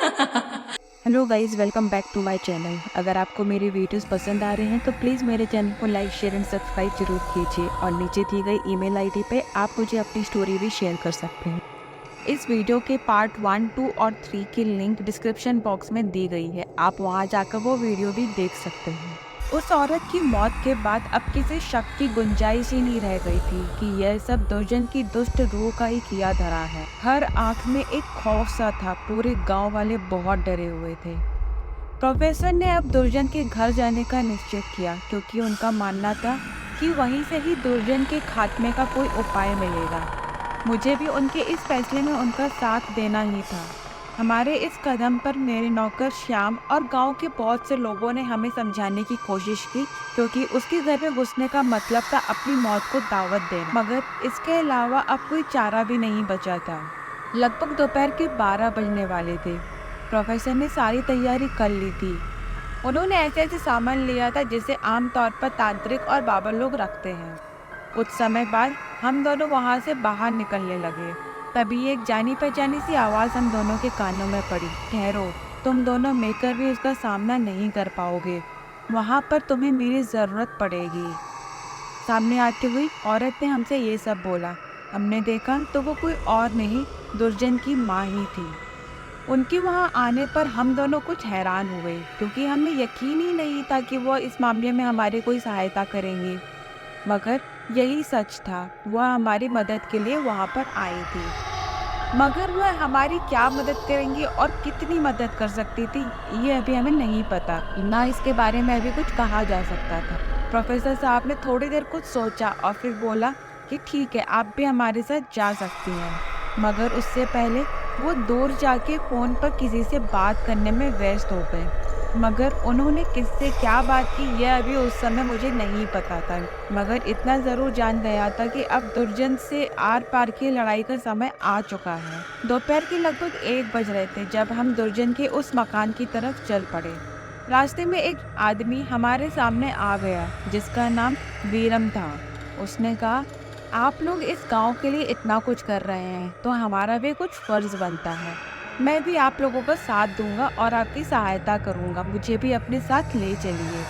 Hello guys, welcome back to my channel. अगर आपको मेरी वीडियोस पसंद आ रहे हैं तो प्लीज़ मेरे चैनल को लाइक, शेयर एंड सब्सक्राइब जरूर कीजिए और नीचे दी गई ईमेल आईडी पे आप मुझे अपनी स्टोरी भी शेयर कर सकते हैं। इस वीडियो के पार्ट 1, 2 और 3 की लिंक डिस्क्रिप्शन बॉक्स में दी गई है। आप वहां जाकर वो वीडियो भी देख सकते हैं। उस औरत की मौत के बाद अब किसी शक की गुंजाइश ही नहीं रह गई थी कि यह सब दुर्जन की दुष्ट रूह का ही किया धरा है। हर आंख में एक खौफ सा था। पूरे गांव वाले बहुत डरे हुए थे। प्रोफेसर ने अब दुर्जन के घर जाने का निश्चय किया क्योंकि उनका मानना था कि वहीं से ही दुर्जन के खात्मे का कोई उपाय मिलेगा। मुझे भी उनके इस फैसले में उनका साथ देना ही था। हमारे इस कदम पर मेरे नौकर श्याम और गांव के बहुत से लोगों ने हमें समझाने की कोशिश की, क्योंकि उसके घर में घुसने का मतलब था अपनी मौत को दावत देना। मगर इसके अलावा अब कोई चारा भी नहीं बचा था। लगभग दोपहर के 12 बजने वाले थे। प्रोफेसर ने सारी तैयारी कर ली थी। उन्होंने ऐसे ऐसे सामान लिया था जिसे आमतौर पर तांत्रिक और बाबा लोग रखते हैं। कुछ समय बाद हम दोनों वहां से बाहर निकलने लगे। तभी एक जानी पहचानी सी आवाज़ हम दोनों के कानों में पड़ी। ठहरो, तुम दोनों मिलकर भी उसका सामना नहीं कर पाओगे। वहां पर तुम्हें मेरी ज़रूरत पड़ेगी। सामने आती हुई औरत ने हमसे ये सब बोला। हमने देखा तो वो कोई और नहीं, दुर्जन की माँ ही थी। उनके वहां आने पर हम दोनों कुछ हैरान हुए, क्योंकि हमें यकीन ही नहीं था कि वो इस मामले में हमारी कोई सहायता करेंगी। मगर यही सच था, वह हमारी मदद के लिए वहाँ पर आई थी। मगर वह हमारी क्या मदद करेंगी और कितनी मदद कर सकती थी, ये अभी हमें नहीं पता। ना इसके बारे में अभी कुछ कहा जा सकता था। प्रोफेसर साहब ने थोड़ी देर कुछ सोचा और फिर बोला कि ठीक है, आप भी हमारे साथ जा सकती हैं। मगर उससे पहले वो दूर जाके फ़ोन पर किसी से बात करने में व्यस्त हो गए। मगर उन्होंने किससे क्या बात की, यह अभी उस समय मुझे नहीं पता था। मगर इतना ज़रूर जान गया था कि अब दुर्जन से आर पार की लड़ाई का समय आ चुका है। दोपहर के लगभग 1 बज रहे थे जब हम दुर्जन के उस मकान की तरफ चल पड़े। रास्ते में एक आदमी हमारे सामने आ गया जिसका नाम वीरम था। उसने कहा, आप लोग इस गांव के लिए इतना कुछ कर रहे हैं तो हमारा भी कुछ फर्ज बनता है। मैं भी आप लोगों का साथ दूंगा और आपकी सहायता करूंगा। मुझे भी अपने साथ ले चलिए।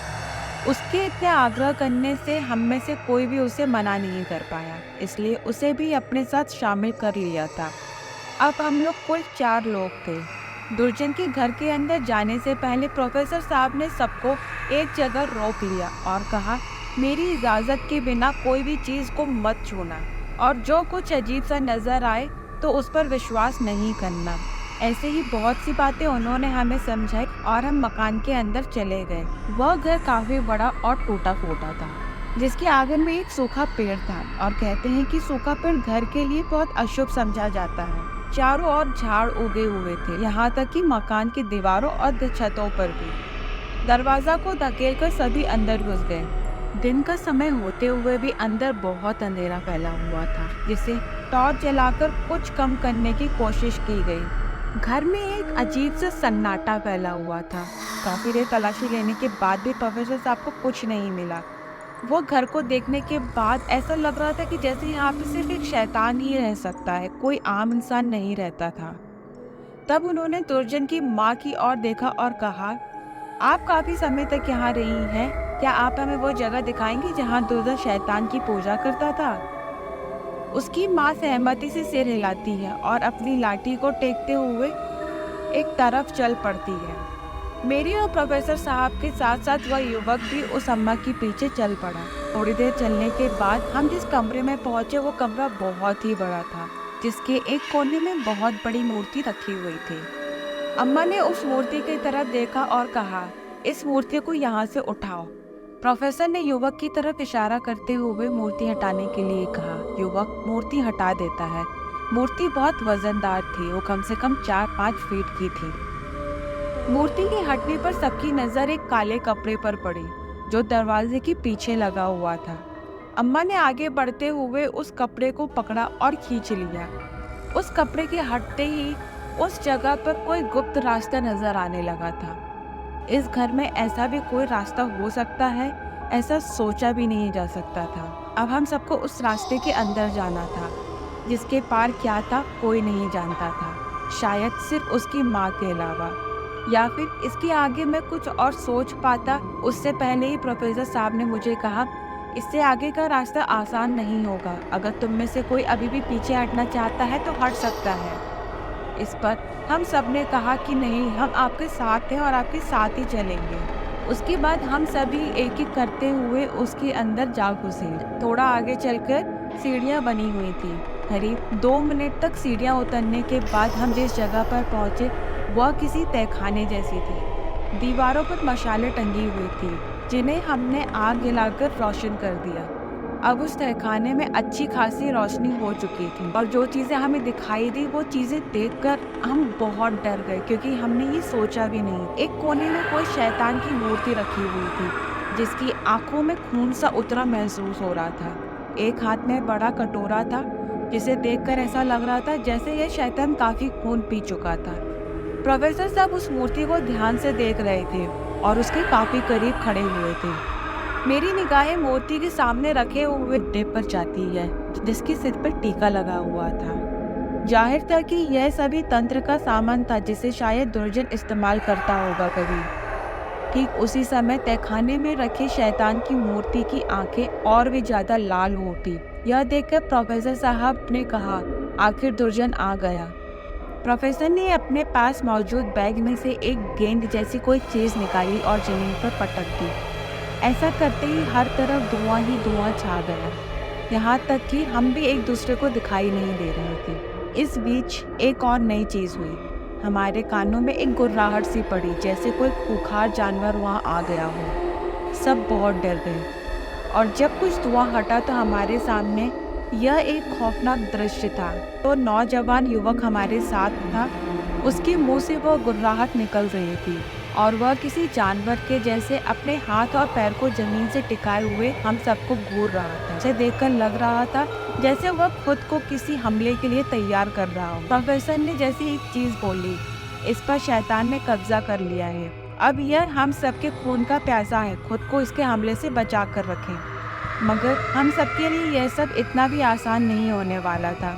उसके इतने आग्रह करने से हम में से कोई भी उसे मना नहीं कर पाया, इसलिए उसे भी अपने साथ शामिल कर लिया था। अब हम लोग कुल 4 लोग थे। दुर्जन के घर के अंदर जाने से पहले प्रोफेसर साहब ने सबको एक जगह रोक लिया और कहा, मेरी इजाज़त के बिना कोई भी चीज़ को मत छूना और जो कुछ अजीब सा नज़र आए तो उस पर विश्वास नहीं करना। ऐसे ही बहुत सी बातें उन्होंने हमें समझाई और हम मकान के अंदर चले गए। वह घर काफ़ी बड़ा और टूटा फूटा था, जिसके आंगन में एक सूखा पेड़ था और कहते हैं कि सूखा पेड़ घर के लिए बहुत अशुभ समझा जाता है। चारों ओर झाड़ उगे हुए थे, यहाँ तक कि मकान की दीवारों और छतों पर भी। दरवाजा को धकेलकर सभी अंदर घुस गए। दिन का समय होते हुए भी अंदर बहुत अंधेरा फैला हुआ था, जिसे टॉर्च जलाकर कुछ कम करने की कोशिश की गई। घर में एक अजीब सा सन्नाटा फैला हुआ था। काफी देर तलाशी लेने के बाद भी प्रोफेसर साहब को कुछ नहीं मिला। वो घर को देखने के बाद ऐसा लग रहा था कि जैसे यहाँ पे सिर्फ एक शैतान ही रह सकता है, कोई आम इंसान नहीं रहता था। तब उन्होंने दुर्जन की माँ की ओर देखा और कहा, आप काफी समय तक यहाँ रही हैं, क्या आप हमें वो जगह दिखाएंगी जहाँ दुर्जन शैतान की पूजा करता था? उसकी माँ सहमति से सिर हिलाती है और अपनी लाठी को टेकते हुए एक तरफ चल पड़ती है। मेरी और प्रोफेसर साहब के साथ साथ वह युवक भी उस अम्मा के पीछे चल पड़ा। थोड़ी देर चलने के बाद हम जिस कमरे में पहुंचे वो कमरा बहुत ही बड़ा था, जिसके एक कोने में बहुत बड़ी मूर्ति रखी हुई थी। अम्मा ने उस मूर्ति की तरफ देखा और कहा, इस मूर्ति को यहाँ से उठाओ। प्रोफेसर ने युवक की तरफ इशारा करते हुए मूर्ति हटाने के लिए कहा। युवक मूर्ति हटा देता है। मूर्ति बहुत वजनदार थी, वो कम से कम 4-5 फीट की थी। मूर्ति के हटने पर सबकी नजर एक काले कपड़े पर पड़ी जो दरवाजे के पीछे लगा हुआ था। अम्मा ने आगे बढ़ते हुए उस कपड़े को पकड़ा और खींच लिया। उस कपड़े के हटते ही उस जगह पर कोई गुप्त रास्ता नजर आने लगा था। इस घर में ऐसा भी कोई रास्ता हो सकता है, ऐसा सोचा भी नहीं जा सकता था। अब हम सबको उस रास्ते के अंदर जाना था, जिसके पार क्या था कोई नहीं जानता था। शायद सिर्फ उसकी माँ के अलावा, या फिर इसके आगे मैं कुछ और सोच पाता। उससे पहले ही प्रोफेसर साहब ने मुझे कहा, इससे आगे का रास्ता आसान नहीं होगा। अगर तुम में से कोई अभी भी पीछे हटना चाहता है तो हट सकता है। इस पर हम सब ने कहा कि नहीं, हम आपके साथ हैं और आपके साथ ही चलेंगे। उसके बाद हम सभी एक एक करते हुए उसके अंदर जा घुसे। थोड़ा आगे चलकर सीढ़ियाँ बनी हुई थी। करीब 2 मिनट तक सीढ़ियाँ उतरने के बाद हम जिस जगह पर पहुँचे वह किसी तहखाने जैसी थी। दीवारों पर मशालें टंगी हुई थी जिन्हें हमने आग जलाकर रोशन कर दिया। अब उस तहखाने में अच्छी खासी रोशनी हो चुकी थी और जो चीज़ें हमें दिखाई दी वो चीज़ें देखकर हम बहुत डर गए, क्योंकि हमने ये सोचा भी नहीं। एक कोने में कोई शैतान की मूर्ति रखी हुई थी जिसकी आंखों में खून सा उतरा महसूस हो रहा था। एक हाथ में बड़ा कटोरा था जिसे देखकर ऐसा लग रहा था जैसे यह शैतान काफी खून पी चुका था। प्रोफेसर साहब उस मूर्ति को ध्यान से देख रहे थे और उसके काफी करीब खड़े हुए थे। मेरी निगाहें मूर्ति के सामने रखे हुए डिब्बे पर जाती है जिसके सिर पर टीका लगा हुआ था। जाहिर था कि यह सभी तंत्र का सामान था जिसे शायद दुर्जन इस्तेमाल करता होगा कभी। ठीक उसी समय तहखाने में रखे शैतान की मूर्ति की आंखें और भी ज्यादा लाल हो उठी। यह देखकर प्रोफेसर साहब ने कहा, आखिर दुर्जन आ गया। प्रोफेसर ने अपने पास मौजूद बैग में से एक गेंद जैसी कोई चीज निकाली और जमीन पर पटक दी। ऐसा करते ही हर तरफ धुआं ही धुआं छा गया, यहाँ तक कि हम भी एक दूसरे को दिखाई नहीं दे रहे थे। इस बीच एक और नई चीज हुई। हमारे कानों में एक गुर्राहट सी पड़ी, जैसे कोई खूंखार जानवर वहाँ आ गया हो। सब बहुत डर गए और जब कुछ धुआं हटा तो हमारे सामने यह एक खौफनाक दृश्य था। तो नौजवान युवक हमारे साथ था, उसके मुंह से वह गुर्राहट निकल रही थी और वह किसी जानवर के जैसे अपने हाथ और पैर को जमीन से टिकाए हुए हम सबको घूर रहा था। उसे देखकर लग रहा था जैसे वह खुद को किसी हमले के लिए तैयार कर रहा हो। प्रोफेसर ने जैसी एक चीज बोली, इस पर शैतान ने कब्जा कर लिया है। अब यह हम सबके खून का प्यासा है, खुद को इसके हमले से बचा कर रखें। मगर हम सबके लिए यह सब इतना भी आसान नहीं होने वाला था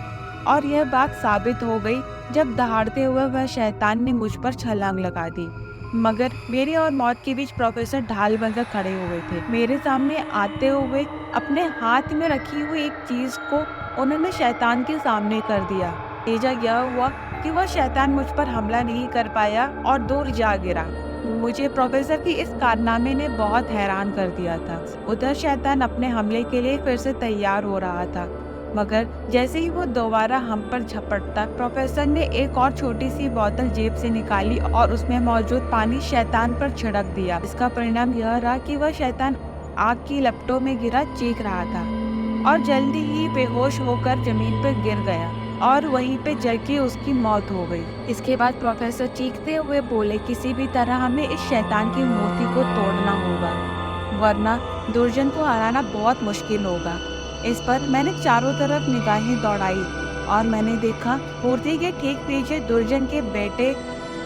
और यह बात साबित हो गई जब दहाड़ते हुए वह शैतान ने मुझ पर छलांग लगा दी। मगर मेरे और मौत के बीच प्रोफेसर ढाल बनकर खड़े हुए थे। मेरे सामने आते हुए अपने हाथ में रखी हुई एक चीज को उन्होंने शैतान के सामने कर दिया। नतीजा यह हुआ कि वह शैतान मुझ पर हमला नहीं कर पाया और दूर जा गिरा। मुझे प्रोफेसर की इस कारनामे ने बहुत हैरान कर दिया था। उधर शैतान अपने हमले के लिए फिर से तैयार हो रहा था, मगर जैसे ही वो दोबारा हम पर झपटता, प्रोफेसर ने एक और छोटी सी बोतल जेब से निकाली और उसमें मौजूद पानी शैतान पर छिड़क दिया। इसका परिणाम यह रहा कि वह शैतान आग की लपटों में गिरा चीख रहा था और जल्दी ही बेहोश होकर जमीन पर गिर गया और वहीं पे जल के उसकी मौत हो गई। इसके बाद प्रोफेसर चीखते हुए बोले, किसी भी तरह हमें इस शैतान की मूर्ति को तोड़ना होगा, वरना दुर्जन को हराना बहुत मुश्किल होगा। इस पर मैंने चारों तरफ निगाहें दौड़ाई और मैंने देखा मूर्ति के ठीक पीछे दुर्जन के बेटे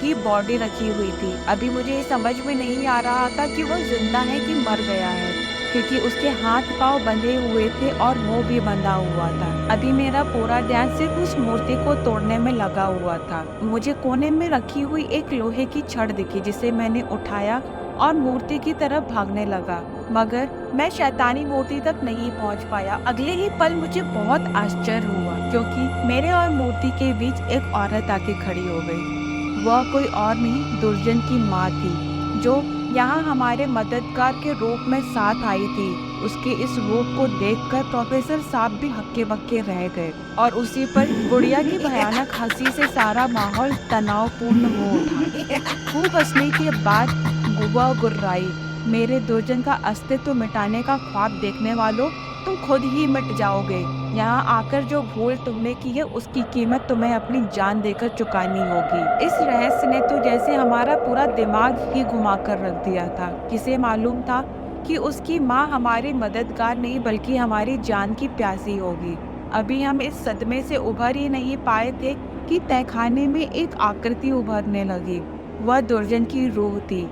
की बॉडी रखी हुई थी। अभी मुझे ये समझ में नहीं आ रहा था कि वो जिंदा है कि मर गया है, क्योंकि उसके हाथ पांव बंधे हुए थे और मुंह भी बंधा हुआ था। अभी मेरा पूरा ध्यान सिर्फ उस मूर्ति को तोड़ने में लगा हुआ था। मुझे कोने में रखी हुई एक लोहे की छड़ दिखी जिसे मैंने उठाया और मूर्ति की तरफ भागने लगा, मगर मैं शैतानी मूर्ति तक नहीं पहुंच पाया। अगले ही पल मुझे बहुत आश्चर्य हुआ, क्योंकि मेरे और मूर्ति के बीच एक औरत आके खड़ी हो गई। वह कोई और नहीं, दुर्जन की माँ थी, जो यहाँ हमारे मददगार के रूप में साथ आई थी। उसके इस रूप को देखकर प्रोफेसर साहब भी हक्के बक्के रह गए और उसी पर गुड़िया की भयानक हंसी से सारा माहौल तनावपूर्ण हो उठा। खूब हंसने के बाद गुआ गुर्राई, मेरे दुर्जन का अस्तित्व मिटाने का ख्वाब देखने वालों, तुम खुद ही मिट जाओगे। यहाँ आकर जो भूल तुमने की है उसकी कीमत तुम्हें अपनी जान देकर चुकानी होगी। इस रहस्य ने तो जैसे हमारा पूरा दिमाग ही घुमा कर रख दिया था। किसे मालूम था कि उसकी माँ हमारी मददगार नहीं बल्कि हमारी जान की प्यासी होगी। अभी हम इस सदमे से उभर ही नहीं पाए थे कि तहखाने में एक आकृति उभरने लगी। वह दुर्जन की रूह थी।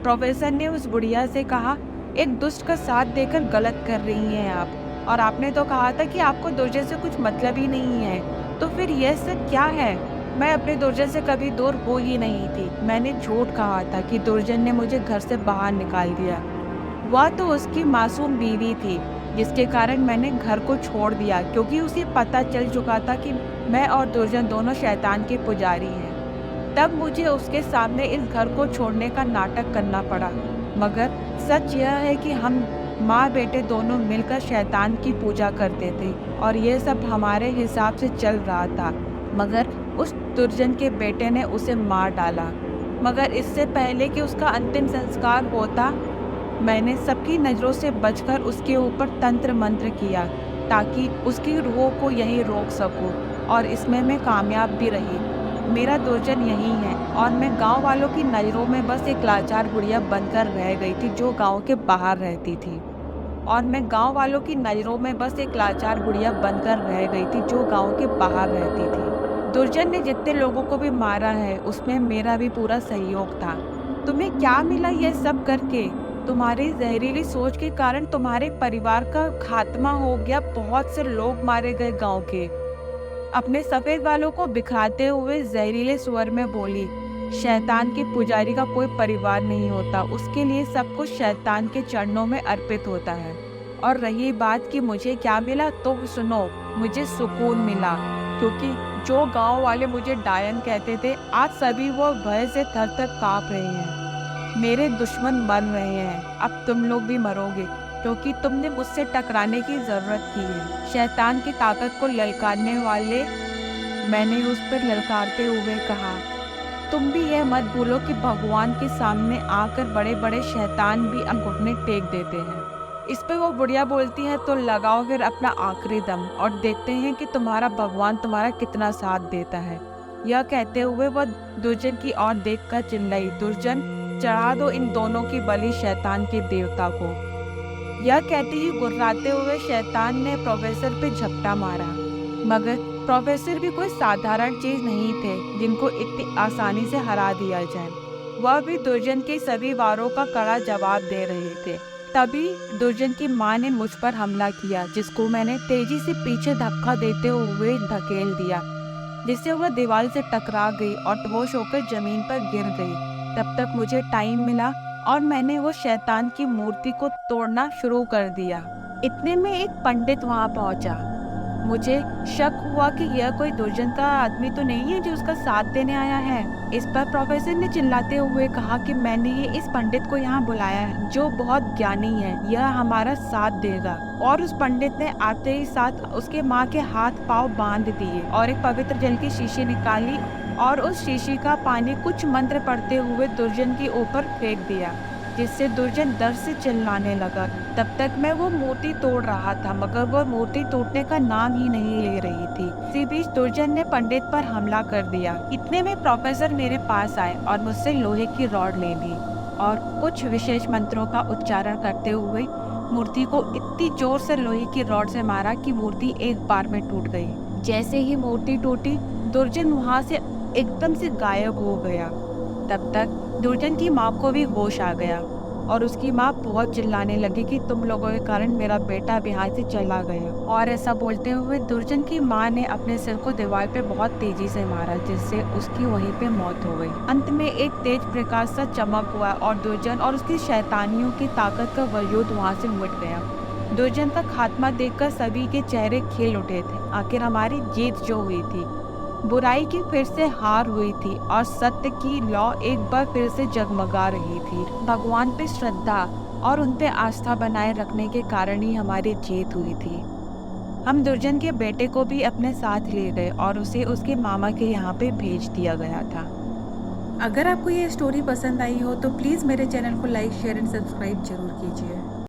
प्रोफेसर ने उस बुढ़िया से कहा, एक दुष्ट का साथ देकर गलत कर रही हैं आप, और आपने तो कहा था कि आपको दुर्जन से कुछ मतलब ही नहीं है, तो फिर यह सब क्या है? मैं अपने दुर्जन से कभी दूर हो ही नहीं थी। मैंने झूठ कहा था कि दुर्जन ने मुझे घर से बाहर निकाल दिया। वह तो उसकी मासूम बीवी थी, जिसके कारण मैंने घर को छोड़ दिया, क्योंकि उसे पता चल चुका था कि मैं और दुर्जन दोनों शैतान के पुजारी हैं। तब मुझे उसके सामने इस घर को छोड़ने का नाटक करना पड़ा। मगर सच यह है कि हम माँ बेटे दोनों मिलकर शैतान की पूजा करते थे और यह सब हमारे हिसाब से चल रहा था। मगर उस दुर्जन के बेटे ने उसे मार डाला। मगर इससे पहले कि उसका अंतिम संस्कार होता, मैंने सबकी नज़रों से बचकर उसके ऊपर तंत्र मंत्र किया ताकि उसकी रूह को यहीं रोक सकूं, और इसमें मैं कामयाब भी रही। मेरा दुर्जन यही है और मैं गांव वालों की नज़रों में बस एक लाचार गुड़िया बनकर रह गई थी जो गांव के बाहर रहती थी। और मैं गांव वालों की नज़रों में बस एक लाचार गुड़िया बनकर रह गई थी जो गांव के बाहर रहती थी। दुर्जन ने जितने लोगों को भी मारा है उसमें मेरा भी पूरा सहयोग था। तुम्हें क्या मिला यह सब करके? तुम्हारी जहरीली सोच के कारण तुम्हारे परिवार का खात्मा हो गया। बहुत से लोग मारे गए गांव के। अपने सफेद बालों को बिखराते हुए जहरीले स्वर में बोली, शैतान के पुजारी का कोई परिवार नहीं होता, उसके लिए सब कुछ शैतान के चरणों में अर्पित होता है। और रही बात कि मुझे क्या मिला, तो सुनो, मुझे सुकून मिला, क्योंकि जो गांव वाले मुझे डायन कहते थे, आज सभी वो भय से थर थर कांप रहे हैं। मेरे दुश्मन मर रहे हैं, अब तुम लोग भी मरोगे, क्योंकि तुमने मुझसे टकराने की जरूरत की है। शैतान की ताकत को ललकारने वाले, मैंने उस पर ललकारते हुए कहा, तुम भी यह मत भूलो कि भगवान के सामने आकर बड़े बड़े शैतान भी घुटने टेक देते हैं। इस पे वो बुढ़िया बोलती है, तो लगाओ फिर अपना आखिरी दम और देखते हैं कि तुम्हारा भगवान तुम्हारा कितना साथ देता है। यह कहते हुए वह दुर्जन की ओर देखकर चिल्लाई, दुर्जन, चढ़ा दो इन दोनों की बलि शैतान के देवता को। यह कहते ही गुर्राते हुए शैतान ने प्रोफेसर पे झपटा मारा। मगर प्रोफेसर भी कोई साधारण चीज नहीं थे जिनको इतनी आसानी से हरा दिया जाए। वह भी दुर्जन के सभी वारों का कड़ा जवाब दे रहे थे। तभी दुर्जन की माँ ने मुझ पर हमला किया, जिसको मैंने तेजी से पीछे धक्का देते हुए धकेल दिया, जिससे वह दीवार से टकरा गई और बेहोश होकर जमीन पर गिर गई। तब तक मुझे टाइम मिला और मैंने वो शैतान की मूर्ति को तोड़ना शुरू कर दिया। इतने में एक पंडित वहां पहुंचा। मुझे शक हुआ कि यह कोई दुर्जन का आदमी तो नहीं है जो उसका साथ देने आया है। इस पर प्रोफेसर ने चिल्लाते हुए कहा कि मैंने ये इस पंडित को यहाँ बुलाया है जो बहुत ज्ञानी है, यह हमारा साथ देगा। और उस पंडित ने आते ही साथ उसके माँ के हाथ पांव बांध दिए और एक पवित्र जल की शीशी निकाली और उस शीशी का पानी कुछ मंत्र पढ़ते हुए दुर्जन के ऊपर फेंक दिया, जिससे दुर्जन डर से चिल्लाने लगा। तब तक मैं वो मूर्ति तोड़ रहा था, मगर वो मूर्ति टूटने का नाम ही नहीं ले रही थी। इसी बीच दुर्जन ने पंडित पर हमला कर दिया। इतने में प्रोफेसर मेरे पास आए और मुझसे लोहे की रॉड ले ली और कुछ विशेष मंत्रों का उच्चारण करते हुए मूर्ति को इतनी जोर से लोहे की रॉड से मारा कि मूर्ति एक बार में टूट गई। जैसे ही मूर्ति टूटी, दुर्जन वहां से एकदम से गायब हो गया। तब तक दुर्जन की माँ को भी होश आ गया और उसकी माँ बहुत चिल्लाने लगी कि तुम लोगों के कारण मेरा बेटा बिहार से चला गया। और ऐसा बोलते हुए दुर्जन की माँ ने अपने सिर को दीवार पे बहुत तेजी से मारा, जिससे उसकी वहीं पे मौत हो गई। अंत में एक तेज प्रकाश सा चमक हुआ और दुर्जन और उसकी शैतानियों की ताकत का वजूद वहाँ से मिट गया। दुर्जन का खात्मा देखकर सभी के चेहरे खिल उठे थे। आखिर हमारी जीत जो हुई थी, बुराई की फिर से हार हुई थी और सत्य की लौ एक बार फिर से जगमगा रही थी। भगवान पे श्रद्धा और उन पे आस्था बनाए रखने के कारण ही हमारी जीत हुई थी। हम दुर्जन के बेटे को भी अपने साथ ले गए और उसे उसके मामा के यहाँ पे भेज दिया गया था। अगर आपको ये स्टोरी पसंद आई हो तो प्लीज़ मेरे चैनल को लाइक, शेयर एंड सब्सक्राइब जरूर कीजिए।